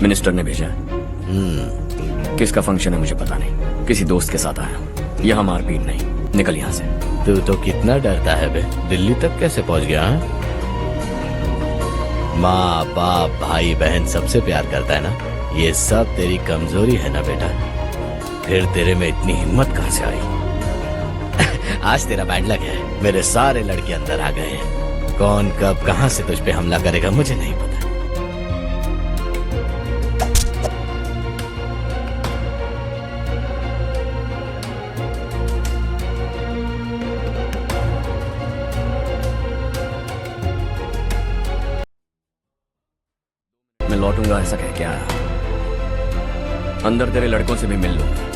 Minister ने भेजा है। किसका फंक्शन है मुझे पता नहीं, किसी दोस्त के साथ आया हूँ। यहाँ मारपीट नहीं, निकल यहाँ से। तू तो कितना डरता है बे, दिल्ली तक कैसे पहुँच गया है? माँ बाप भाई बहन सबसे प्यार करता है ना, ये सब तेरी कमजोरी है ना बेटा। फिर तेरे में इतनी हिम्मत कहाँ से आई? आज तेरा बैड लक है, मेरे सारे लड़के अंदर आ गए हैं। कौन कब कहाँ से तुझ पे हमला करेगा मुझे नहीं पता। मैं लौटूंगा ऐसा कह के आया, अंदर तेरे लड़कों से भी मिल लूंगा।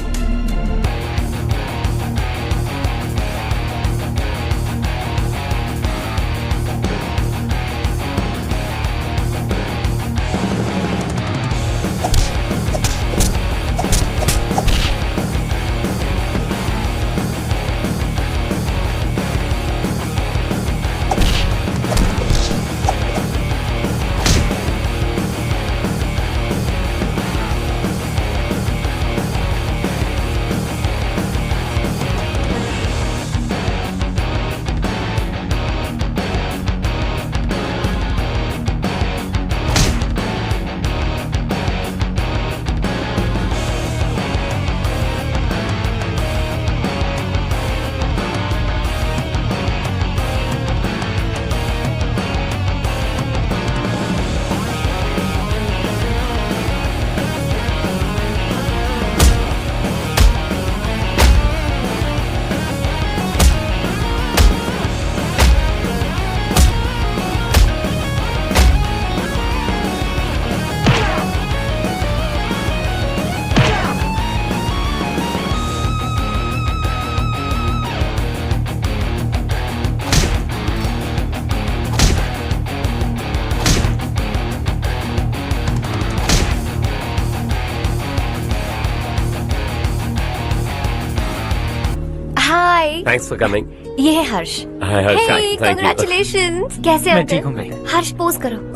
हाय, थैंक्स फॉर कमिंग। ये है हर्ष। हाय हर्ष, हे, थैंक यू। कांग्रेचुलेशंस। कैसे हो? मैं ठीक हूँ मैं। हर्ष पोज करो।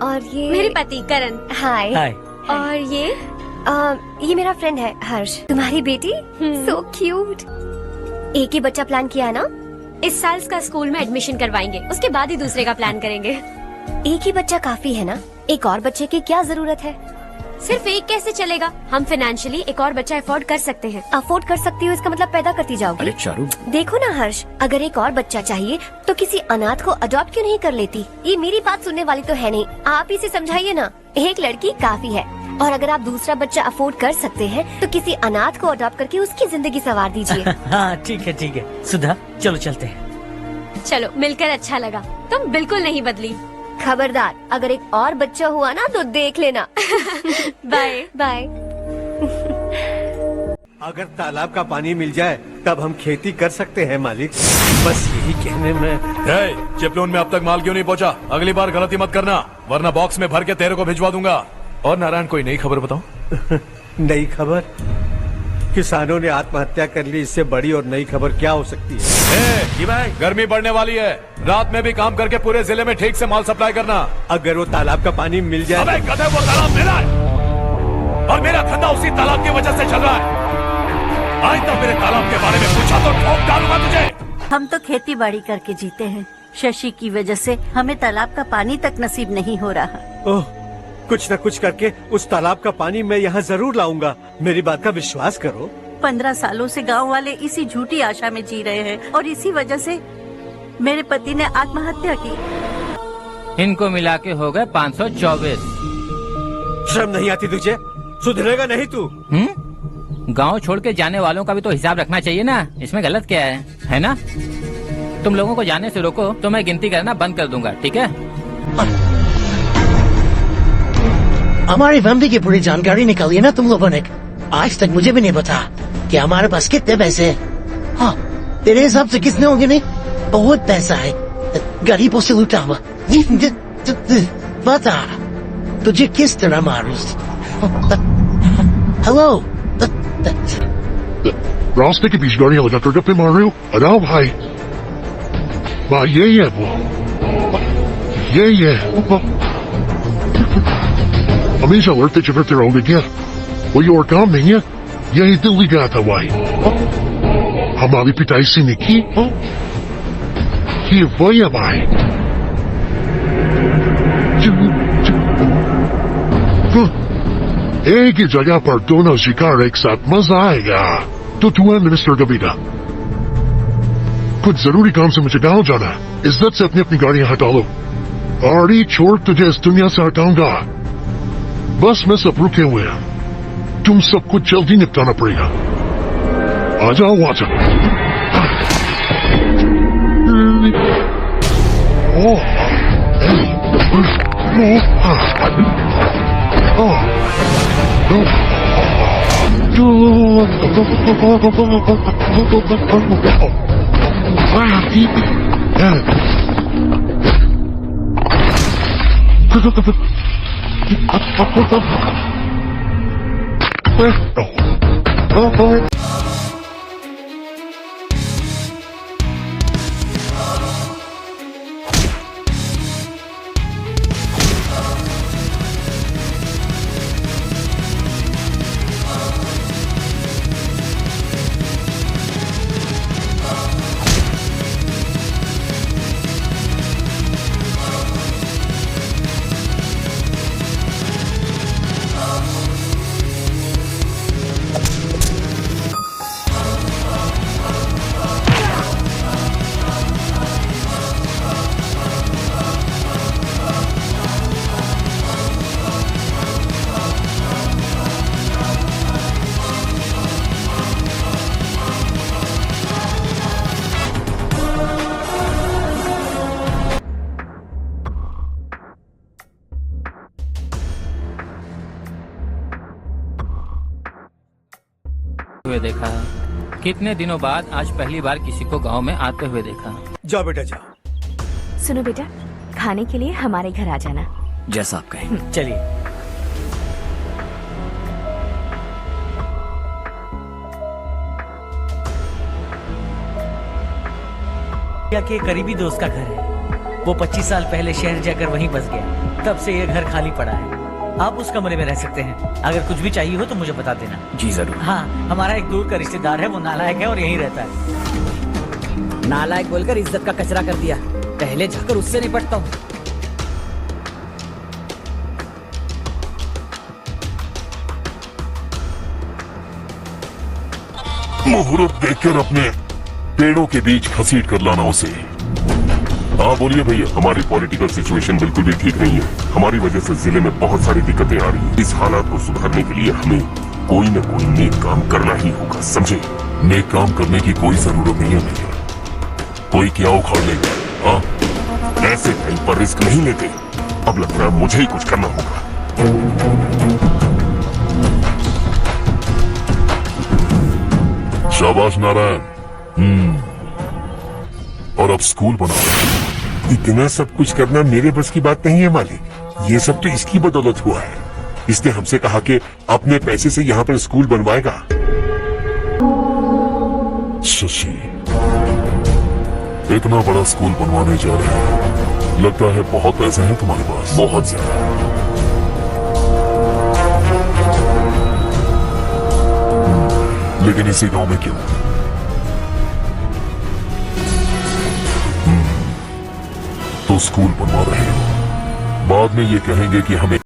और ये मेरे पति करण। हाय। हाय। और ये मेरा फ्रेंड है हर्ष। तुम्हारी बेटी सो क्यूट। एक ही बच्चा प्लान किया है ना? इस साल का स्कूल में एडमिशन करवाएंगे, उसके बाद ही दूसरे का प्लान करेंगे। एक ही बच्चा काफी है ना? एक और बच्चे की क्या जरूरत है? सिर्फ एक कैसे चलेगा? हम फाइनेंशियली एक और बच्चा अफोर्ड कर सकते हैं। अफोर्ड कर सकती हो इसका मतलब पैदा करती जाओगी? अरे चारू, देखो ना हर्ष, अगर एक और बच्चा चाहिए तो किसी अनाथ को अडॉप्ट क्यों नहीं कर लेती? ये मेरी बात सुनने वाली तो है नहीं, आप इसे समझाइए ना। एक लड़की काफी है, और अगर आप दूसरा बच्चा अफोर्ड कर सकते हैं तो किसी अनाथ को अडॉप्ट करके उसकी जिंदगी संवार दीजिए। हाँ ठीक है सुधा, चलो चलते हैं। चलो, मिलकर अच्छा लगा। तुम बिल्कुल नहीं बदली। खबरदार, अगर एक और बच्चा हुआ ना तो देख लेना। Bye bye. अगर तालाब का पानी मिल जाए तब हम खेती कर सकते हैं मालिक। बस यही कहने में। चिपलून में अब तक माल क्यों नहीं पहुंचा? अगली बार गलती मत करना, वरना बॉक्स में भर के तेरे को भिजवा दूंगा। और नारायण, कोई नई खबर बताओ। नई खबर? किसानों ने आत्महत्या कर ली, इससे बड़ी और नई खबर क्या हो सकती है? गर्मी बढ़ने वाली है, रात में भी काम करके पूरे जिले में ठीक से माल सप्लाई करना। अगर वो तालाब का पानी मिल जाए। अबे गधे, वो तालाब मेरा है और मेरा धंधा उसी तालाब की वजह से चल रहा है। आज तक मेरे तालाब के बारे में पूछा तो ठोक डालूंगा तुझे। हम तो खेती बाड़ी करके जीते हैं, शशि की वजह से हमें तालाब का पानी तक नसीब नहीं हो रहा। ओह, कुछ न कुछ करके उस तालाब का पानी मैं यहाँ जरूर लाऊंगा। मेरी बात का विश्वास करो। 15 सालों से गांव वाले इसी झूठी आशा में जी रहे हैं और इसी वजह से मेरे पति ने आत्महत्या की। इनको मिला के हो गए 524। शर्म नहीं आती तुझे? सुधरेगा नहीं तू? गांव छोड़ के जाने वालों का भी तो हिसाब रखना चाहिए ना। इसमें गलत क्या है ना? तुम लोगों को जाने से रोको तो मैं गिनती करना बंद कर दूंगा, ठीक है? हमारी फैमिली की पूरी जानकारी निकाली है ना तुम लोगों ने। आज तक मुझे भी नहीं पता कि हमारे पास कितने पैसे हैं। हाँ, तेरे हिसाब से कितने होंगे? नहीं, बहुत पैसा है, गरीबों से लूटा हुआ। बता, तुझे किस तरह मारूं? हेलो, रास्ते के बीच गाड़ियां लगाकर गप्पे मार रहे हो? अरे भाई, वाह, ये है वो, ये हमेशा लड़ते झगड़ते रहोगे क्या? कोई और काम नहीं है? यही दिल्ली गया था भाई, हमारी पिटाई से निकी, ये वही है भाई। एक ही जगह पर दोनों शिकार एक साथ, मजा आएगा। तो तू है मिनिस्टर गबीरा, कुछ जरूरी काम से मुझे गाँव जाना है, इज्जत से अपनी गाड़ियां हटा लो। आड़ी छोड़ तुझे इस दुनिया से हटाऊंगा। बस मैं सब रुके हुए हैं, तुम सब कुछ जल्दी निपटाना पड़ेगा। आ जाओ, आ जाओ। हुए देखा है, कितने दिनों बाद आज पहली बार किसी को गांव में आते हुए देखा। जाओ बेटा जाओ। सुनो बेटा, खाने के लिए हमारे घर आ जाना। जैसा आप कहें। चलिए। के करीबी दोस्त का घर है, वो 25 साल पहले शहर जाकर वहीं बस गया, तब से ये घर खाली पड़ा है। आप उस कमरे में रह सकते हैं, अगर कुछ भी चाहिए हो तो मुझे बता देना। जी जरूर। हाँ, हमारा एक दूर का रिश्तेदार है, वो नालायक है और यहीं रहता है। नालायक बोलकर इज्जत का कचरा कर दिया, पहले जाकर उससे निपटता हूँ। मुहूर्त देखकर अपने पेड़ों के बीच घसीट कर लाना उसे। हाँ बोलिए भैया, हमारी पॉलिटिकल सिचुएशन बिल्कुल भी ठीक नहीं है। हमारी वजह से जिले में बहुत सारी दिक्कतें आ रही हैं। इस हालात को सुधारने के लिए हमें कोई न कोई नेक काम करना ही होगा, समझे? नेक काम करने की कोई जरूरत नहीं है भैया, कोई क्या उखाड़ लेगा। हाँ, ऐसे टाइम पर रिस्क नहीं लेते। अब लगता है मुझे ही कुछ करना होगा। शाबाश नारायण। और अब स्कूल बनाओ। इतना सब कुछ करना मेरे बस की बात नहीं है मालिक, ये सब तो इसकी बदौलत हुआ है। इसने हमसे कहा कि अपने पैसे से यहाँ पर स्कूल बनवाएगा। शशि, इतना बड़ा स्कूल बनवाने जा रहे हैं, लगता है बहुत पैसा है तुम्हारे पास, बहुत ज्यादा। लेकिन इसी गांव में क्यों? तो स्कूल बनवा रहे हो, बाद में ये कहेंगे कि हमें